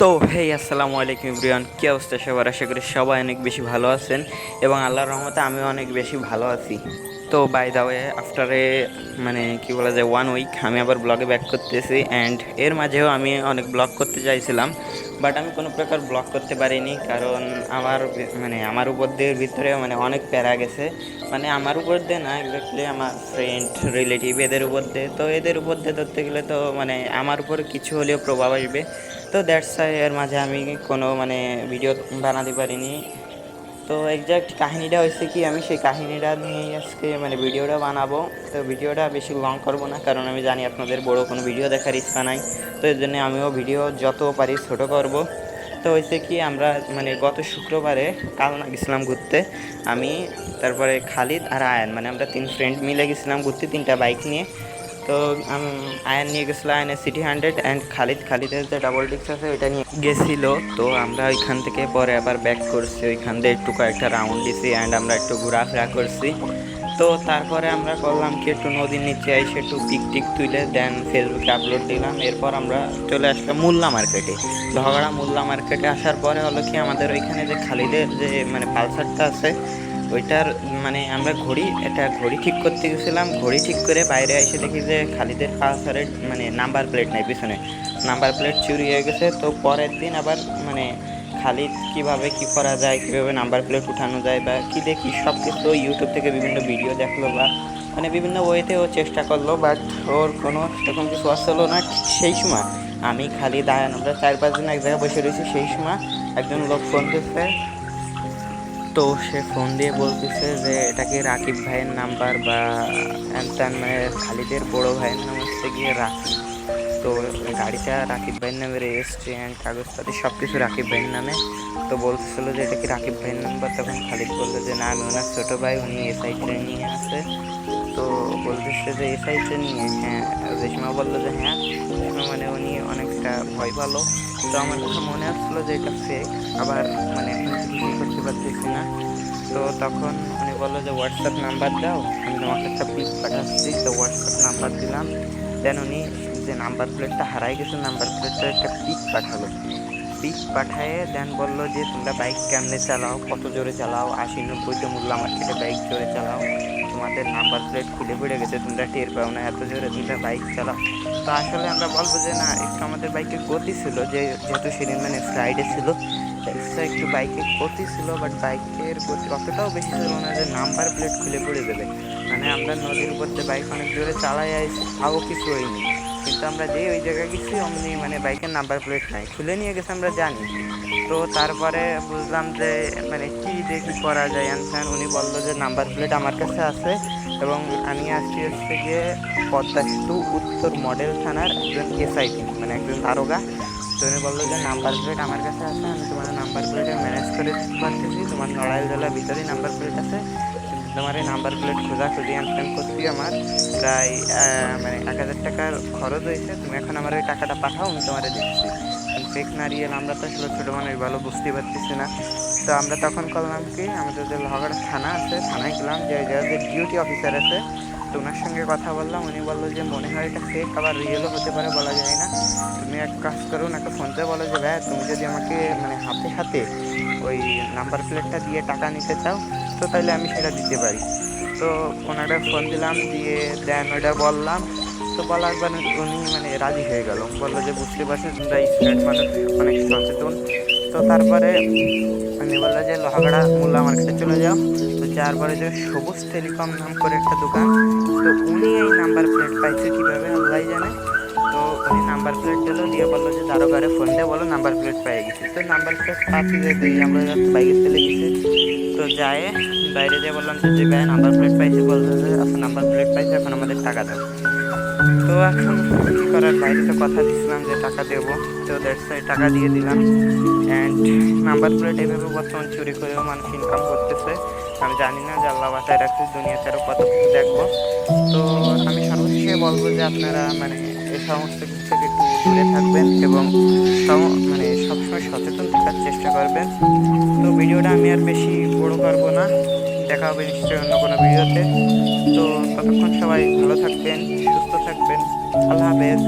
তো হেই আসসালামু আলাইকুম ইব্রিয়ান, কী অবস্থা সবার? আশা করি সবাই অনেক বেশি ভালো আছেন এবং আল্লাহর রহমতে আমিও অনেক বেশি ভালো আছি। তো বাই দা ওয়ে, আফটারে মানে কি বলা যায় 1 উইক আমি আবার ব্লগে ব্যাক করতেছি। অ্যান্ড এর মাঝেও আমি অনেক ব্লগ করতে চাইছিলাম, বাট আমি কোনো প্রকার ব্লগ করতে পারিনি, কারণ আমার উপর দিয়ে ভিতরে অনেক প্যারা গেছে। আমার উপর দিয়ে না, এক্স্যাক্টলি আমার ফ্রেন্ড রিলেটিভ এদের উপর দিয়ে। তো এদের উপর দিয়ে ধরতে গেলে তো আমার উপর কিছু হলেও প্রভাব আসবে। তো দ্যাটস ওয়াই এর মাঝে আমি কোনো ভিডিও বানাতে পারিনি। তো এক্স্যাক্ট কাহিনিটা হয়েছে কি, আমি সেই কাহিনিটা নিয়েই আজকে ভিডিওটা বানাবো। তো ভিডিওটা বেশি লং করবো না, কারণ আমি জানি আপনাদের বড় কোনো ভিডিও দেখার ইচ্ছা নাই। তো এর জন্য আমিও ভিডিও যত পারি ছোটো করব। তো হয়েছে কি, আমরা গত শুক্রবারে কালনা গেছিলাম ঘুরতে। আমি, তারপরে খালিদ আর আয়ান, আমরা 3 ফ্রেন্ড মিলে গেছিলাম ঘুরতে 3টা বাইক নিয়ে। তো আয়ান নিয়ে গেছিলো আয়ানের সিটি 100, অ্যান্ড খালিদের যে ডাবল ডিক্স আছে ওইটা নিয়ে গেছিলো। তো আমরা ওইখান থেকে পরে আবার ব্যাক করছি, ওইখান দিয়ে একটু কয়েকটা রাউন্ড দিছি অ্যান্ড আমরা একটু ঘোরাফেরা করছি। তো তারপরে আমরা করলাম কি, একটু নদীর নিচে এসে একটু পিক টিক তুলে দেন ফেসবুকে আপলোড দিলাম। এরপর আমরা চলে আসলাম মোল্লা মার্কেটে। ধগড়া মোল্লা মার্কেটে আসার পরে হলো কি, আমাদের ওইখানে যে খালিদের যে পালসারটা আছে ওইটার আমরা ঘড়ি ঠিক করতে গেছিলাম। ঘড়ি ঠিক করে বাইরে এসে দেখি যে খালিদের পালসারের নাম্বার প্লেট নাই, পিছনে নাম্বার প্লেট চুরি হয়ে গেছে। তো পরের দিন আবার খালিদ কীভাবে কী করা যায়, কীভাবে নাম্বার প্লেট উঠানো যায় বা কী দেখি, সব কিছু ইউটিউব থেকে বিভিন্ন ভিডিও দেখলো বা বিভিন্ন ওয়েতে ও চেষ্টা করলো, বাট ওর কোনো সেরকম কিছু আসলো না। ঠিক সেই সময় আমি, খালিদ, আয়ান, আমরা 4-5 জন এক জায়গায় বসে রয়েছি। সেই সময় একজন লোক ফোন করছে। তো সে ফোন দিয়ে বলতেছে যে এটা কি রাকিব ভাইয়ের নাম্বার বা এনতেন, খালিদের বড় ভাইয়ের নাম হচ্ছে গিয়ে রাকিব। তো গাড়িটা রাকিব ভাইয়ের নামে রেজিস্ট্রি অ্যান্ড কাগজপাতি সব কিছু রাকিব ভাইয়ের নামে। তো বলতেছিল যে এটা কি রাকিব ভাইয়ের নাম্বার। তখন খালিদ বললো যে না, আমি ওনার ছোটো ভাই, উনি এসআই ট্রেনিংয়ে আছে। তো বলতেছে যে এসআই ট্রেনিংয়ে, হ্যাঁ। রেশমা বললো যে হ্যাঁ। উনি অনেকটা ভয় পালো। তো আমার কাছে মনে হচ্ছিলো যে এটা ফেক, আবার আমি তো কিছুই করতে পারতেছি না। তো তখন উনি বললো যে হোয়াটসঅ্যাপ নাম্বার দাও, আমি তোমাকে একটা পিক পাঠাচ্ছি। তো হোয়াটসঅ্যাপ নাম্বার দিলাম। দেন উনি যে নাম্বার প্লেটটা হারাই গেছে, নাম্বার প্লেটটা একটা পিক পাঠালো। পিক পাঠায়ে দেন বললো যে তোমরা বাইক কেমনে চালাও, কত জোরে চালাও, 80-90 মোল্লা মার্কেটে বাইক জোরে চালাও, তোমাদের নাম্বার প্লেট খুলে পড়ে গেছে, তোমরা টের পাও না, এত জোরে তোমরা বাইক চালাও। তো আসলে আমরা বলবো যে না, একটু আমাদের বাইকে গতি ছিল, যেহেতু সেদিন ফ্রাইডে ছিল, একটু বাইকে গতি ছিল, বাট বাইকের গতি অতটাও বেশি ছিল না যে নাম্বার প্লেট খুলে পড়ে যাবে। আমরা নদীর উপর দিয়ে বাইক অনেক জোরে চালাই আইছি, তাও কিছু হয়নি। কিন্তু আমরা যেই ওই জায়গায় গেছি অমনি বাইকের নাম্বার প্লেট নাই, খুলে নিয়ে গেছে, আমরা জানি। তো তারপরে বুঝলাম যে কী দেখি করা যায় অ্যান্ড উনি বললো যে নাম্বার প্লেট আমার কাছে আছে এবং আমি আসছি হচ্ছে গিয়ে পদ্মা সেতু উত্তর মডেল থানার একজন এসআই, একজন দারোগা। তো উনি বললো যে নাম্বার প্লেট আমার কাছে আছে, আমি তোমার নাম্বার প্লেটে ম্যানেজ করে দিতে পারতেছি, তোমার নড়াইল জেলার ভিতরেই নাম্বার প্লেট আছে। তোমার এই নাম্বার প্লেট খোঁজাখুঁজি অ্যান্ড করছি আমার প্রায় 1000 টাকার খরচ হয়েছে। তুমি এখন আমার ওই টাকাটা পাঠাও, আমি তোমার দিচ্ছি। ফেক না রিয়েল আমরা তো আসলে ছোটো মানুষ, ভালো বুঝতেই পারতেছি না। তো আমরা তখন করলাম কি, আমাদের যে লোহাগড়া থানা আছে, থানায় গেলাম, যে ডিউটি অফিসার আছে। তো ওনার সঙ্গে কথা বললাম। উনি বললো যে মনে হয় এটা ফেক, আবার রিয়েলও হতে পারে, বলা যায় না। তুমি এক কাজ করো, ওনাকে ফোন করে বলো যে ভাই, তুমি যদি আমাকে হাতে হাতে ওই নাম্বার প্লেটটা দিয়ে টাকা নিতে চাও, তো তাহলে আমি সেটা দিতে পারি। তো ওনারা ফোন দিলাম, দিয়ে দেন ওইটা বললাম। তো বলার পর উনি রাজি হয়ে গেল, বললো যে বুঝতে পারছেন তোমরা স্টুডেন্ট মানুষ, অনেক সচেতন। তো তারপরে উনি বললো যে লোহাগড়া মোল্লা মার্কেটে চলে যাও। তো যার পরে যে সবুজ টেলিকম নাম করে একটা দোকান, তো উনি এই নাম্বার প্লেট পাইছে কীভাবে আল্লাহ জানে। তো উনি নাম্বার প্লেট দিল, দিয়ে বললো যে দারোগারে ফোন দিয়ে বলো নাম্বার প্লেট পেয়ে গেছি। তো নাম্বার প্লেট পাচ্ছি, যে আমরা বাইকের তেলে গেছি। তো যায় বাইরে যেয়ে বললাম যে ভাই নাম্বার প্লেট পাইছি, বলছে যে আচ্ছা নাম্বার প্লেট পাইছি, এখন আমাদের টাকা দাও। তো এখন কী করার, বাইরে তো কথা দিচ্ছিলাম যে টাকা দেবো। তো দ্যাটস ওয়াই টাকা দিয়ে দিলাম। অ্যান্ড নাম্বার প্লেট এভাবে বর্তমান চুরি করেও মানুষ ইনকাম করতেছে। আমি জানি না যে আল্লাহ বাঁচায় রাখছে, দুনিয়াতে আরও কত কিছু দেখবো। তো আমি সর্বশেষে বলবো যে আপনারা এই সমস্ত কিছু থেকে একটু দূরে থাকবেন এবং সবসময় সচেতন থাকার চেষ্টা করবেন। তো ভিডিওটা আমি আর বেশি বড় করবো না, দেখা হবে নিশ্চয়ই অন্য কোনো ভিডিওতে। তো ততক্ষণ সবাই ভালো থাকবেন, সুস্থ থাকবেন। আল্লাহ হাফেজ।